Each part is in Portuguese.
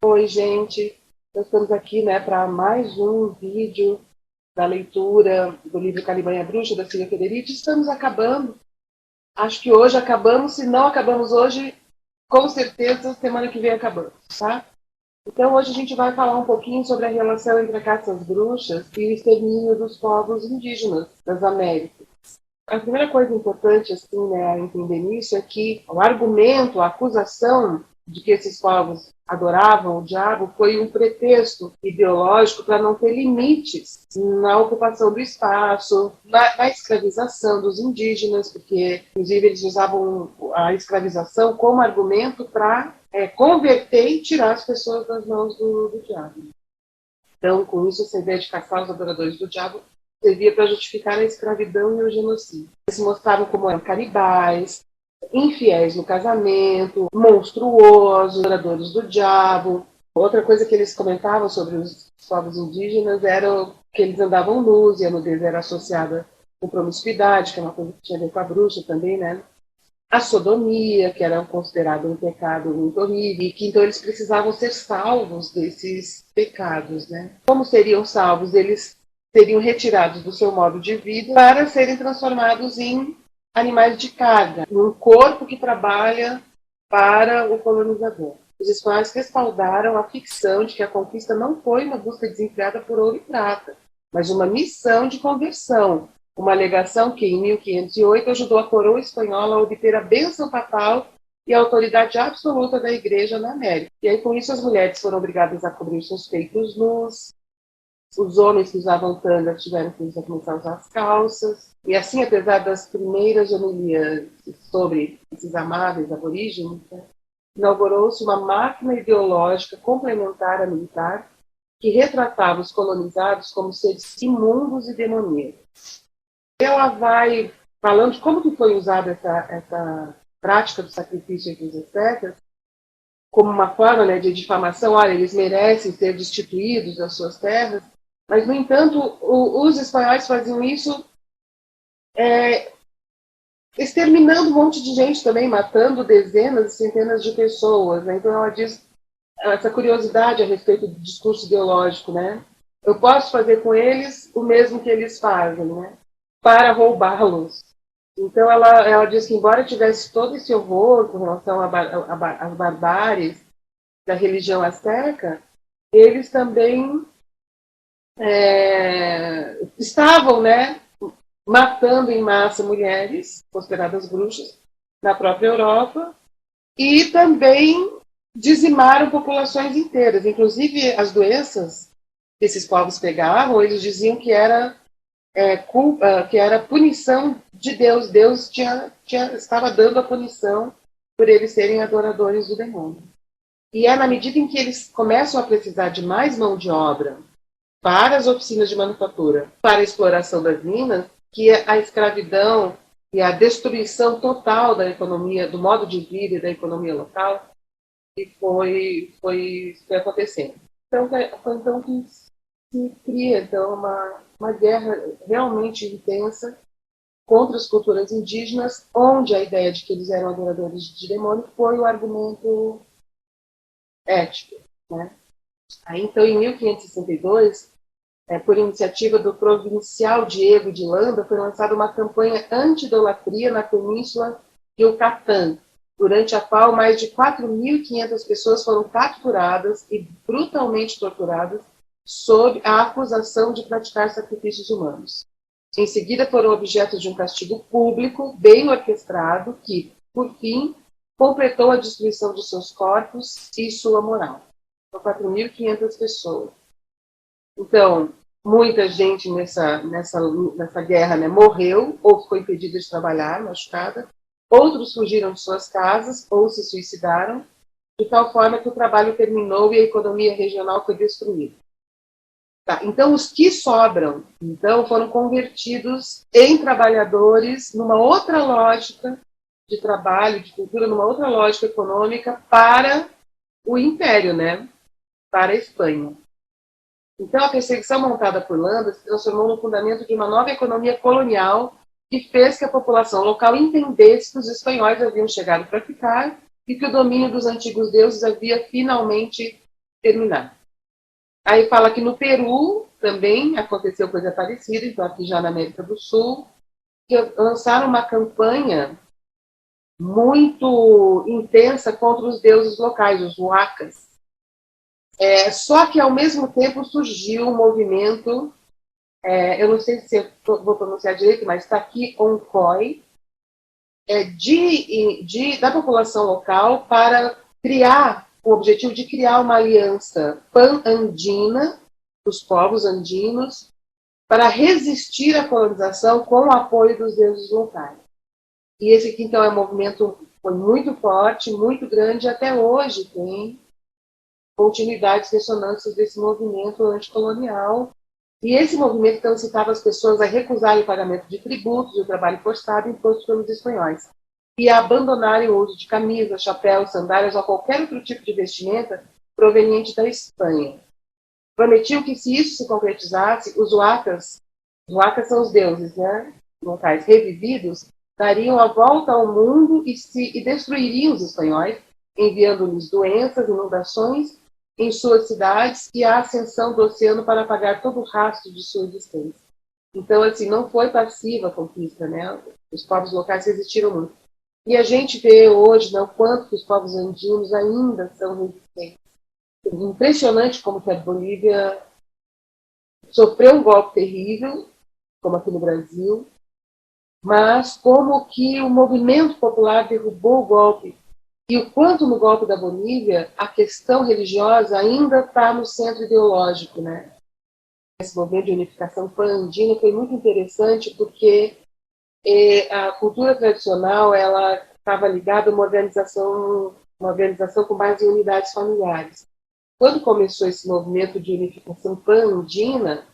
Oi, gente. Nós estamos aqui, né, para mais um vídeo da leitura do livro Calibanha Bruxa, da Cília Federici. Estamos acabando. Acho que hoje acabamos. Se não acabamos hoje, com certeza, semana que vem acabamos, tá? Então, hoje a gente vai falar um pouquinho sobre a relação entre a caça às bruxas e o extermínio dos povos indígenas das Américas. A primeira coisa importante, assim, né, a entender nisso é que o argumento, a acusação de que esses povos adoravam o diabo foi um pretexto ideológico para não ter limites na ocupação do espaço, na escravização dos indígenas, porque, inclusive, eles usavam a escravização como argumento para converter e tirar as pessoas das mãos do diabo. Então, com isso, essa ideia de caçar os adoradores do diabo servia para justificar a escravidão e o genocídio. Eles se mostravam como eram canibais, infiéis no casamento, monstruosos, adoradores do diabo. Outra coisa que eles comentavam sobre os povos indígenas era que eles andavam nus, e a nudez era associada com promiscuidade, que é uma coisa que tinha a ver com a bruxa também, né? A sodomia, que era considerado um pecado muito horrível, e que então eles precisavam ser salvos desses pecados, né? Como seriam salvos? Eles seriam retirados do seu modo de vida para serem transformados em animais de carga, num corpo que trabalha para o colonizador. Os espanhóis respaldaram a ficção de que a conquista não foi uma busca desenfreada por ouro e prata, mas uma missão de conversão, uma alegação que, em 1508, ajudou a coroa espanhola a obter a bênção papal e a autoridade absoluta da Igreja na América. E aí, com isso, as mulheres foram obrigadas a cobrir seus peitos nus, os homens que usavam tangas tiveram que começar a usar as calças. E assim, apesar das primeiras homilias sobre esses amáveis aborígenes, né, inaugurou-se uma máquina ideológica complementar à militar que retratava os colonizados como seres imundos e demoníacos. Ela vai falando de como que foi usada essa prática do sacrifício entre os ascetas como uma forma, né, de difamação. Olha, eles merecem ser destituídos das suas terras, mas, no entanto, os espanhóis faziam isso exterminando um monte de gente também, matando dezenas e centenas de pessoas, né? Então ela diz essa curiosidade a respeito do discurso ideológico, né? Eu posso fazer com eles o mesmo que eles fazem, né? Para roubá-los. Então ela diz que, embora tivesse todo esse horror com relação às barbáries da religião asteca, eles também estavam, né, matando em massa mulheres, consideradas bruxas, na própria Europa, e também dizimaram populações inteiras. Inclusive, as doenças que esses povos pegavam, eles diziam que era que era punição de Deus. Deus estava dando a punição por eles serem adoradores do demônio. E é na medida em que eles começam a precisar de mais mão de obra para as oficinas de manufatura, para a exploração das minas, que a escravidão e a destruição total da economia, do modo de vida e da economia local, foi acontecendo. Então, foi então que se cria então, uma guerra realmente intensa contra as culturas indígenas, onde a ideia de que eles eram adoradores de demônio foi o argumento ético, né? Aí, então, em 1562, por iniciativa do provincial Diego de Landa, foi lançada uma campanha anti-idolatria na península de Yucatán, durante a qual mais de 4.500 pessoas foram capturadas e brutalmente torturadas sob a acusação de praticar sacrifícios humanos. Em seguida, foram objeto de um castigo público, bem orquestrado, que, por fim, completou a destruição de seus corpos e sua moral. São 4.500 pessoas. Então, muita gente nessa guerra, né, morreu ou ficou impedida de trabalhar, machucada. Outros fugiram de suas casas ou se suicidaram, de tal forma que o trabalho terminou e a economia regional foi destruída. Tá, então, os que sobram então, foram convertidos em trabalhadores numa outra lógica de trabalho, de cultura, numa outra lógica econômica para o Império, né? Para a Espanha. Então, a perseguição montada por Landa se transformou no fundamento de uma nova economia colonial que fez que a população local entendesse que os espanhóis haviam chegado para ficar e que o domínio dos antigos deuses havia finalmente terminar. Aí fala que no Peru também aconteceu coisa parecida, então aqui já na América do Sul, que lançaram uma campanha muito intensa contra os deuses locais, os huacas. Só que, ao mesmo tempo, surgiu um movimento, eu não sei se eu vou pronunciar direito, mas está aqui, Oncoi, da população local para criar, o objetivo de criar uma aliança pan-andina, dos povos andinos, para resistir à colonização com o apoio dos deuses locais. E esse aqui, então, é um movimento foi muito forte, muito grande, e até hoje tem continuidades, ressonâncias desse movimento anticolonial. E esse movimento, então, incitava as pessoas a recusarem o pagamento de tributos e o trabalho forçado imposto pelos espanhóis, e a abandonarem o uso de camisas, chapéus, sandálias ou qualquer outro tipo de vestimenta proveniente da Espanha. Prometiam que, se isso se concretizasse, os huacas são os deuses, né, locais revividos, dariam a volta ao mundo e destruiriam os espanhóis, enviando-lhes doenças, inundações em suas cidades e a ascensão do oceano para apagar todo o rastro de sua existência. Então, assim, não foi passiva a conquista, né? Os povos locais resistiram muito. E a gente vê hoje, né, o quanto que os povos andinos ainda são resistentes. É impressionante como que a Bolívia sofreu um golpe terrível, como aqui no Brasil, mas como que o movimento popular derrubou o golpe. E o quanto no golpe da Bolívia a questão religiosa ainda está no centro ideológico, né? Esse movimento de unificação pan-andina foi muito interessante porque a cultura tradicional ela estava ligada a uma organização com base em unidades familiares. Quando começou esse movimento de unificação pan-andina,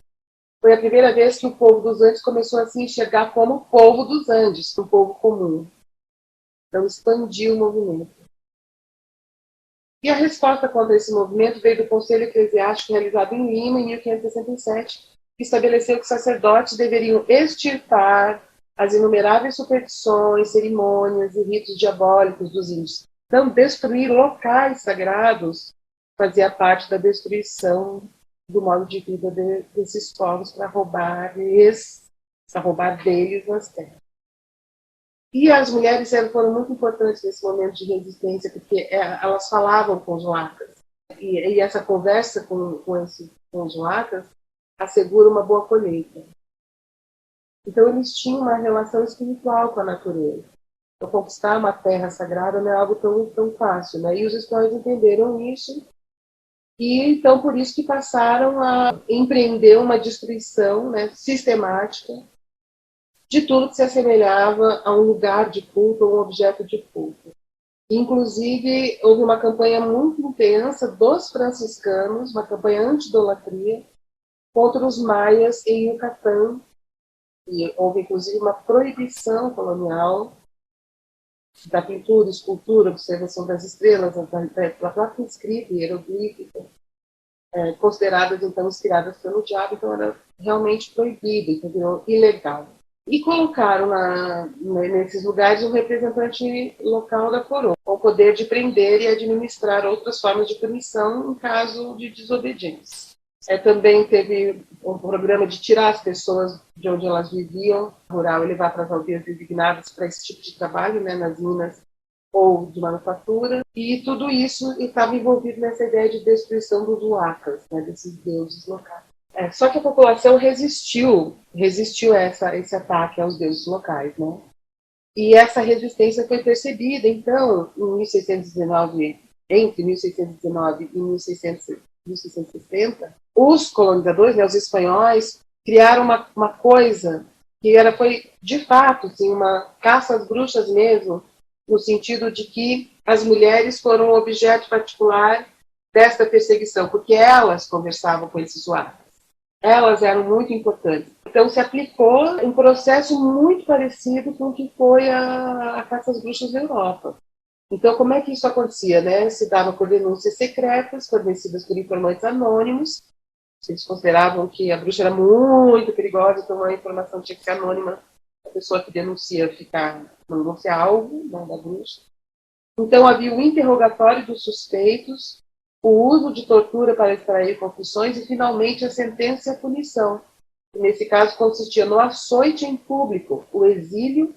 foi a primeira vez que o povo dos Andes começou a se enxergar como o povo dos Andes, um povo comum. Então, expandiu o movimento. E a resposta contra esse movimento veio do Conselho Eclesiástico realizado em Lima, em 1567, que estabeleceu que sacerdotes deveriam extirpar as inumeráveis superstições, cerimônias e ritos diabólicos dos índios. Então, destruir locais sagrados fazia parte da destruição do modo de vida desses povos para roubar deles as terras. E as mulheres foram muito importantes nesse momento de resistência, porque elas falavam com os huacas. E essa conversa com os huacas assegura uma boa colheita. Então, eles tinham uma relação espiritual com a natureza. Então, conquistar uma terra sagrada não é algo tão fácil, né? E os espanhóis entenderam isso, e então por isso que passaram a empreender uma destruição, né, sistemática de tudo que se assemelhava a um lugar de culto ou um objeto de culto. Inclusive, houve uma campanha muito intensa dos franciscanos, uma campanha anti-idolatria, contra os maias em Yucatán. E houve, inclusive, uma proibição colonial da pintura, escultura, observação das estrelas, da própria escrita hieroglífica, consideradas, então, inspiradas pelo diabo, então era realmente proibido, então virou ilegal. E colocaram nesses lugares um representante local da coroa, com o poder de prender e administrar outras formas de punição em caso de desobediência. Também teve um programa de tirar as pessoas de onde elas viviam, rural, e levar para as aldeias designadas para esse tipo de trabalho, né, nas minas ou de manufatura, e tudo isso estava envolvido nessa ideia de destruição dos huacas, né, desses deuses locais. Só que a população resistiu a esse ataque aos deuses locais, né? E essa resistência foi percebida, então, entre 1619 e 1660, os colonizadores, né, os espanhóis, criaram uma coisa que foi, de fato, assim, uma caça às bruxas mesmo, no sentido de que as mulheres foram um objeto particular desta perseguição, porque elas conversavam com esses huacas. Elas eram muito importantes. Então, se aplicou um processo muito parecido com o que foi a caça às bruxas na Europa. Então, como é que isso acontecia, né? Se dava por denúncias secretas, fornecidas por informantes anônimos. Eles consideravam que a bruxa era muito perigosa, então a informação tinha que ser anônima. A pessoa que não ser alvo, né, da bruxa. Então, havia o interrogatório dos suspeitos, o uso de tortura para extrair confissões e, finalmente, a sentença e a punição, que, nesse caso, consistia no açoite em público, o exílio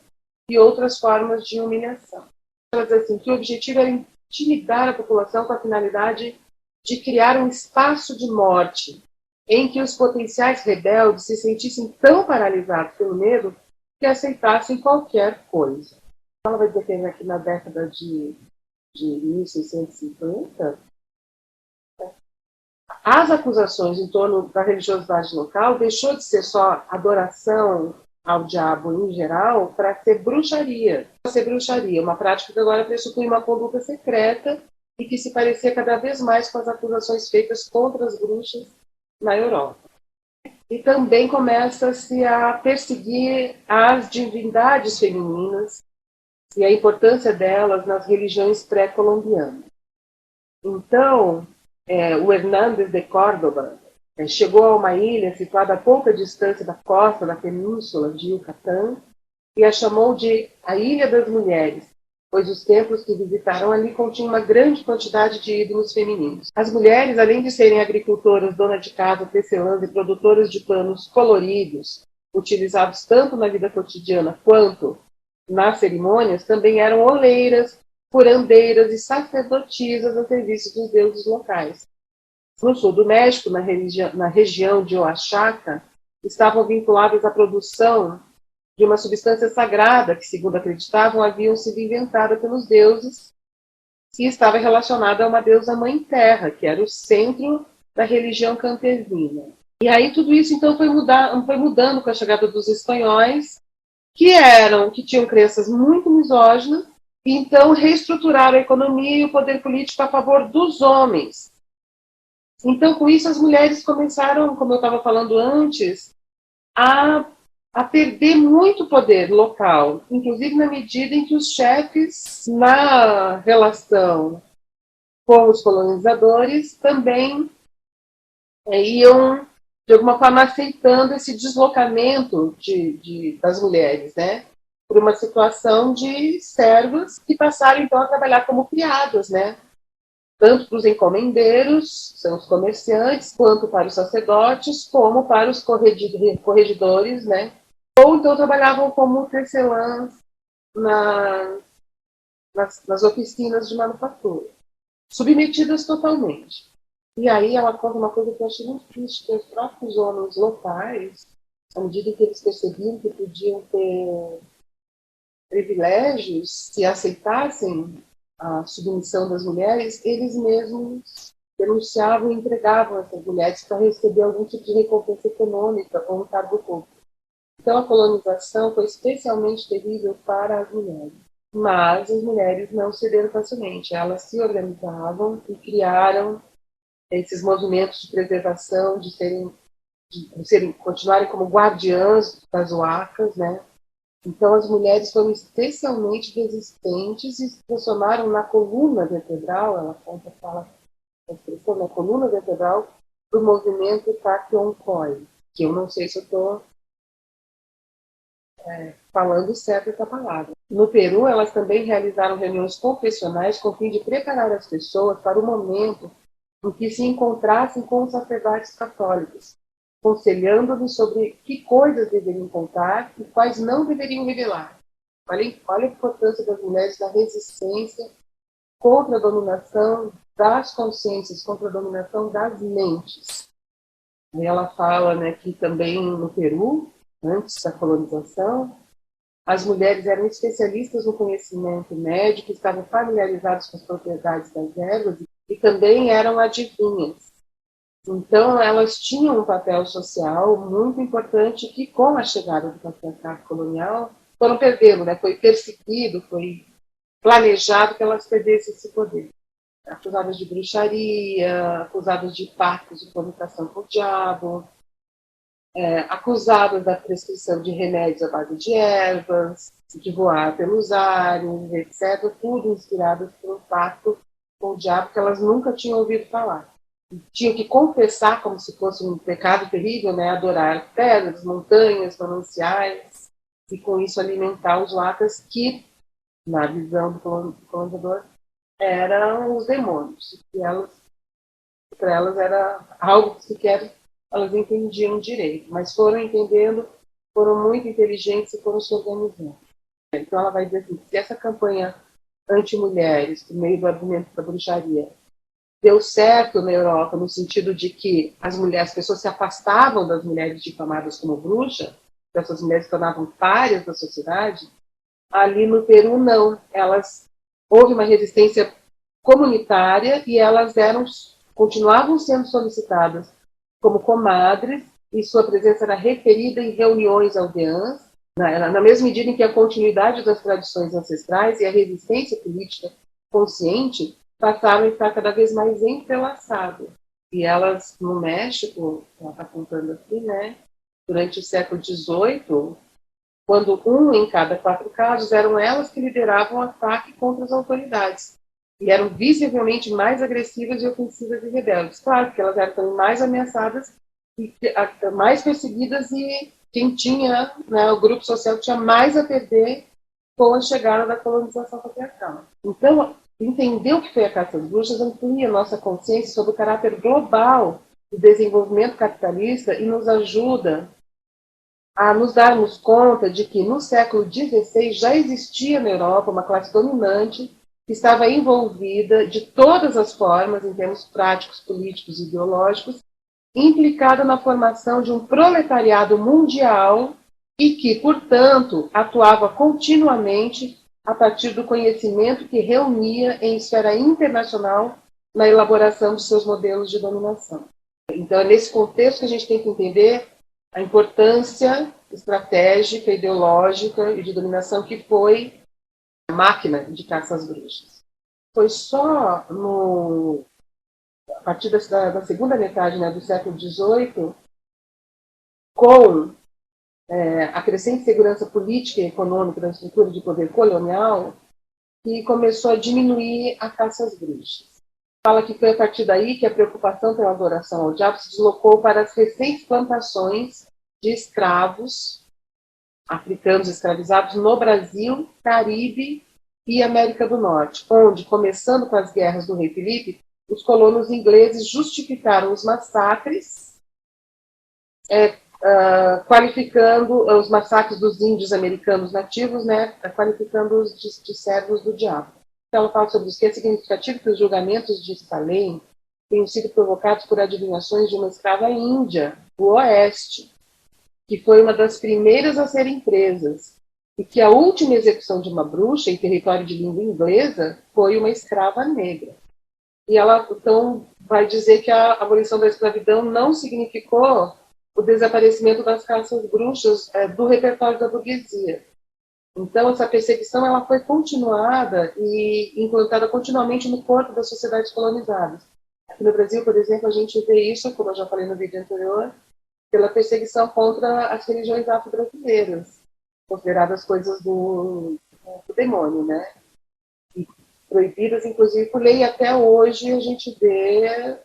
e outras formas de humilhação. Ela diz assim, que o objetivo era intimidar a população com a finalidade de criar um espaço de morte em que os potenciais rebeldes se sentissem tão paralisados pelo medo que aceitassem qualquer coisa. Ela vai dizer que aqui na década de 1650, as acusações em torno da religiosidade local deixou de ser só adoração ao diabo em geral para ser bruxaria. Uma prática que agora pressupõe uma conduta secreta e que se parecia cada vez mais com as acusações feitas contra as bruxas na Europa. E também começa-se a perseguir as divindades femininas e a importância delas nas religiões pré-colombianas. Então, o Hernández de Córdoba chegou a uma ilha situada a pouca distância da costa da península de Yucatán e a chamou de a Ilha das Mulheres, pois os templos que visitaram ali continham uma grande quantidade de ídolos femininos. As mulheres, além de serem agricultoras, donas de casa, tecelãs e produtoras de panos coloridos, utilizados tanto na vida cotidiana quanto nas cerimônias, também eram oleiras, curandeiras e sacerdotisas a serviço dos deuses locais. No sul do México, na região de Oaxaca, estavam vinculadas à produção de uma substância sagrada que, segundo acreditavam, haviam sido inventada pelos deuses e estava relacionada a uma deusa mãe terra, que era o centro da religião campesina. E aí tudo isso então foi mudando com a chegada dos espanhóis, que tinham crenças muito misóginas, e então reestruturaram a economia e o poder político a favor dos homens. Então, com isso, as mulheres começaram, como eu estava falando antes, a perder muito poder local, inclusive na medida em que os chefes, na relação com os colonizadores, também iam, de alguma forma, aceitando esse deslocamento das mulheres, né? Por uma situação de servas que passaram, então, a trabalhar como criadas, né? Tanto para os encomendeiros, são os comerciantes, quanto para os sacerdotes, como para os corregedores, né? Ou então trabalhavam como tecelãs nas oficinas de manufatura, submetidas totalmente. E aí ela conta uma coisa que eu achei muito triste, que os próprios homens locais, à medida que eles percebiam que podiam ter privilégios, se aceitassem a submissão das mulheres, eles mesmos denunciavam e entregavam essas mulheres para receber algum tipo de recompensa econômica ou um cargo público. Então a colonização foi especialmente terrível para as mulheres. Mas as mulheres não cederam facilmente. Elas se organizavam e criaram esses movimentos de preservação, de continuarem como guardiãs das huacas, né? Então, as mulheres foram especialmente resistentes e se transformaram na coluna vertebral, ela conta, fala a expressão, na coluna vertebral do movimento Taquioncói, que eu não sei se eu estou falando certo essa palavra. No Peru, elas também realizaram reuniões confessionais com o fim de preparar as pessoas para o momento em que se encontrassem com os sacerdotes católicos, aconselhando-lhes sobre que coisas deveriam contar e quais não deveriam revelar. Olha a importância das mulheres na resistência contra a dominação das consciências, contra a dominação das mentes. E ela fala, né, que também no Peru, antes da colonização, as mulheres eram especialistas no conhecimento médico, estavam familiarizadas com as propriedades das ervas e também eram adivinhas. Então, elas tinham um papel social muito importante que, com a chegada do patriarcado colonial, foram perdendo, né? Foi perseguido, foi planejado que elas perdessem esse poder. Acusadas de bruxaria, acusadas de pactos de comunicação com o diabo, acusadas da prescrição de remédios à base de ervas, de voar pelos ares, etc., tudo inspiradas por um pacto com o diabo que elas nunca tinham ouvido falar. Tinham que confessar como se fosse um pecado terrível, né? Adorar pedras, montanhas, mananciais, e com isso alimentar os huacas que, na visão do colonizador, eram os demônios. E elas para elas era algo que sequer elas entendiam direito, mas foram entendendo, foram muito inteligentes e foram se organizando. Então ela vai dizer assim, se essa campanha anti-mulheres, por meio do argumento da bruxaria, deu certo na Europa, no sentido de que as pessoas se afastavam das mulheres difamadas como bruxa, essas mulheres se tornavam párias da sociedade, ali no Peru não. Houve uma resistência comunitária e elas continuavam sendo solicitadas como comadres e sua presença era referida em reuniões aldeãs, na mesma medida em que a continuidade das tradições ancestrais e a resistência política consciente passaram a estar cada vez mais entrelaçadas. E elas, no México, ela está contando aqui, né, durante o século XVIII, quando 1 em cada 4 casos eram elas que lideravam o ataque contra as autoridades. E eram visivelmente mais agressivas e ofensivas e rebeldes. Claro, porque elas eram também mais ameaçadas, e mais perseguidas, e quem tinha, né, o grupo social que tinha mais a perder com a chegada da colonização patriarcal. Então, entender o que foi a caça às bruxas amplia nossa consciência sobre o caráter global do desenvolvimento capitalista e nos ajuda a nos darmos conta de que no século XVI já existia na Europa uma classe dominante que estava envolvida de todas as formas, em termos práticos, políticos e ideológicos, implicada na formação de um proletariado mundial e que, portanto, atuava continuamente a partir do conhecimento que reunia em esfera internacional na elaboração de seus modelos de dominação. Então, é nesse contexto que a gente tem que entender a importância estratégica, ideológica e de dominação que foi a máquina de caça às bruxas. Foi só a partir da segunda metade, né, do século XVIII, com a crescente segurança política e econômica da estrutura de poder colonial, que começou a diminuir a caça às bruxas. Fala que foi a partir daí que a preocupação pela adoração ao diabo se deslocou para as recentes plantações de escravos africanos escravizados no Brasil, Caribe e América do Norte, onde, começando com as guerras do rei Filipe, os colonos ingleses justificaram os massacres, qualificando os massacres dos índios americanos nativos, né, qualificando-os de servos do diabo. Então, ela fala sobre isso, que é significativo que os julgamentos de Salem tenham sido provocados por adivinhações de uma escrava índia do Oeste, que foi uma das primeiras a serem presas, e que a última execução de uma bruxa em território de língua inglesa foi uma escrava negra. E ela, então, vai dizer que a abolição da escravidão não significou o desaparecimento das caças bruxas do repertório da burguesia. Então, essa perseguição ela foi continuada e implantada continuamente no corpo das sociedades colonizadas. Aqui no Brasil, por exemplo, a gente vê isso, como eu já falei no vídeo anterior, pela perseguição contra as religiões afro-brasileiras, consideradas coisas do demônio, né? E proibidas, inclusive, por lei. Até hoje a gente vê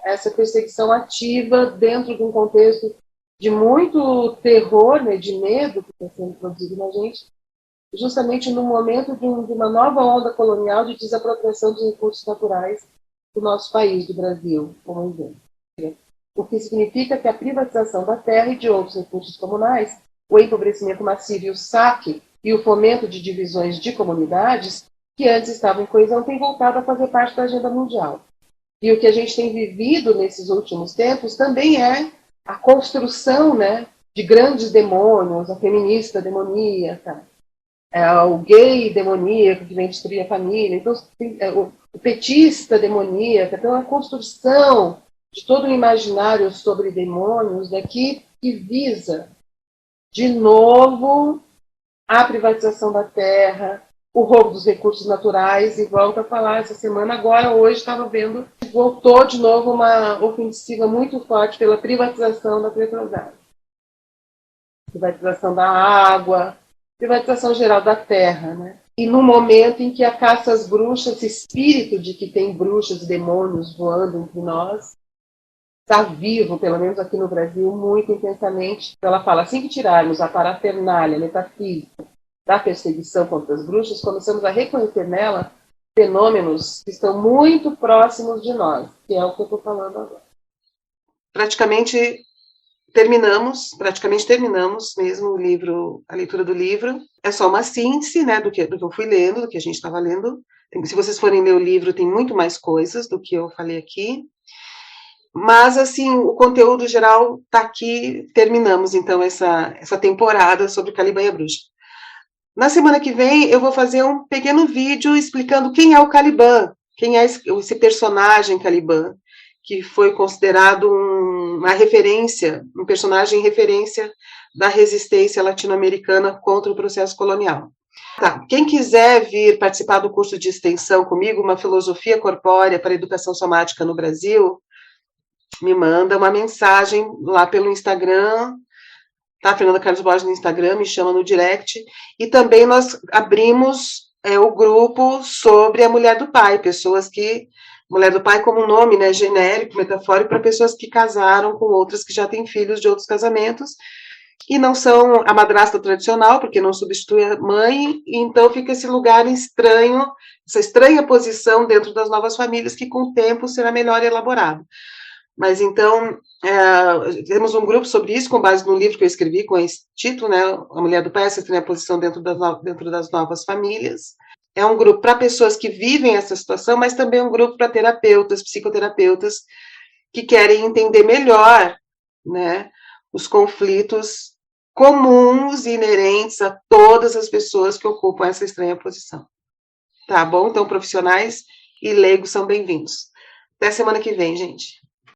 essa perseguição ativa dentro de um contexto de muito terror, né, de medo que está sendo produzido na gente, justamente no momento de uma nova onda colonial de desapropriação dos recursos naturais do nosso país, do Brasil, como exemplo. O que significa que a privatização da terra e de outros recursos comunais, o empobrecimento massivo e o saque e o fomento de divisões de comunidades que antes estavam em coesão têm voltado a fazer parte da agenda mundial. E o que a gente tem vivido nesses últimos tempos também é a construção, né, de grandes demônios, a feminista demoníaca, o gay demoníaco que vem destruir a família, então, o petista demoníaco, então a construção de todo um imaginário sobre demônios daqui que visa, de novo, a privatização da terra, o roubo dos recursos naturais, e volto a falar essa semana, agora, hoje, estava vendo, voltou de novo uma ofensiva muito forte pela privatização da Petrobras. Privatização da água, privatização geral da terra, né? E no momento em que a caça às bruxas, esse espírito de que tem bruxas e demônios voando entre nós, está vivo, pelo menos aqui no Brasil, muito intensamente. Ela fala, assim que tirarmos a parafernália metafísica da perseguição contra as bruxas, começamos a reconhecer nela fenômenos que estão muito próximos de nós, que é o que eu estou falando agora. Praticamente terminamos mesmo o livro, a leitura do livro. É só uma síntese, né, do que eu fui lendo, do que a gente estava lendo. Se vocês forem ler o livro, tem muito mais coisas do que eu falei aqui. Mas, assim, o conteúdo geral está aqui. Terminamos, então, essa temporada sobre Caliban e a Bruxa. Na semana que vem, eu vou fazer um pequeno vídeo explicando quem é o Caliban, quem é esse personagem Caliban, que foi considerado uma referência, um personagem referência da resistência latino-americana contra o processo colonial. Tá. Quem quiser vir participar do curso de extensão comigo, uma filosofia corpórea para a educação somática no Brasil, me manda uma mensagem lá pelo Instagram, tá? Fernanda Carlos Borges no Instagram, me chama no direct, e também nós abrimos o grupo sobre a mulher do pai, pessoas que... Mulher do pai como um nome, né, genérico, metafórico, para pessoas que casaram com outras que já têm filhos de outros casamentos, e não são a madrasta tradicional, porque não substitui a mãe, e então fica esse lugar estranho, essa estranha posição dentro das novas famílias, que com o tempo será melhor elaborado. Mas então, temos um grupo sobre isso, com base no livro que eu escrevi, com esse título, né, A Mulher do Pai, essa estranha posição dentro das novas famílias. É um grupo para pessoas que vivem essa situação, mas também um grupo para terapeutas, psicoterapeutas, que querem entender melhor, né, os conflitos comuns e inerentes a todas as pessoas que ocupam essa estranha posição. Tá bom? Então, profissionais e leigos são bem-vindos. Até semana que vem, gente.